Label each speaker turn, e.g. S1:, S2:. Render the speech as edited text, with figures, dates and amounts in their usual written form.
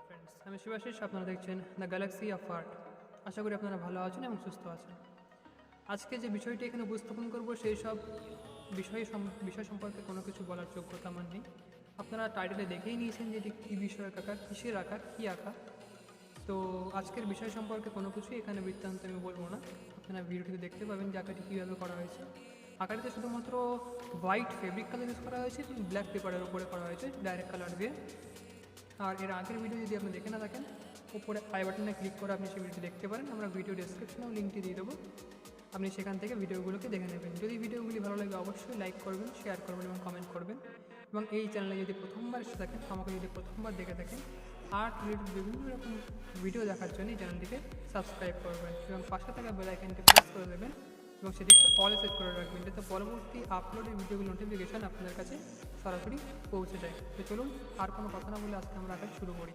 S1: Friends, আমি শিবাশিস, আপনারা দেখছেন দ্য গ্যালাক্সি অফ আর্ট। আশা করি আপনারা ভালো আছেন এবং সুস্থ আছেন। আজকে যে বিষয়টি এখানে উপস্থাপন করব সেই সব বিষয় সম্পর্কে কোনো কিছু বলার যোগ্যতা আমার নেই। আপনারা টাইটেলে দেখেই নিয়েছেন যে এটি কী বিষয়ক আঁকা, কিসের আঁকা, কী আঁকা। তো আজকের বিষয় সম্পর্কে কোনো কিছুই এখানে বৃত্তান্ত আমি বলবো না। আপনারা ভিডিওটিতে দেখতে পাবেন যে আঁকাটি কীভাবে করা হয়েছে। আঁকাটিতে শুধুমাত্র হোয়াইট ফেব্রিক কালার ইউজ করা হয়েছে, ব্ল্যাক পেপারের উপরে করা হয়েছে ডাইরেক্ট কালার দিয়ে। আর এর আগের ভিডিও যদি আপনি দেখে না থাকেন, উপরে আই বাটনে ক্লিক করে আপনি সেই ভিডিওটি দেখতে পারেন। আমরা ভিডিও ডেসক্রিপশনেও লিঙ্কটি দিয়ে দেবো, আপনি সেখান থেকে ভিডিওগুলোকে দেখে নেবেন। যদি ভিডিওগুলি ভালো লাগে অবশ্যই লাইক করবেন, শেয়ার করবেন এবং কমেন্ট করবেন। এবং এই চ্যানেলে যদি প্রথমবার এসে থাকেন, আমাকে যদি প্রথমবার দেখে থাকেন, আর্ট রিলেটেড বিভিন্ন রকম ভিডিও দেখার জন্য এই চ্যানেলটিকে সাবস্ক্রাইব করবেন এবং পাশে থাকা বেল আইকনটি প্রেস করে দেবেন এবং সেটিকে অলে সেট করে রাখবেন, যাতে পরবর্তী আপলোডের ভিডিওগুলোর নোটিফিকেশান আপনাদের কাছে সরাসরি পৌঁছে যায়। তো চলুন আর কোনো কথা না বলে আজকে আমরা আঁকা শুরু করি।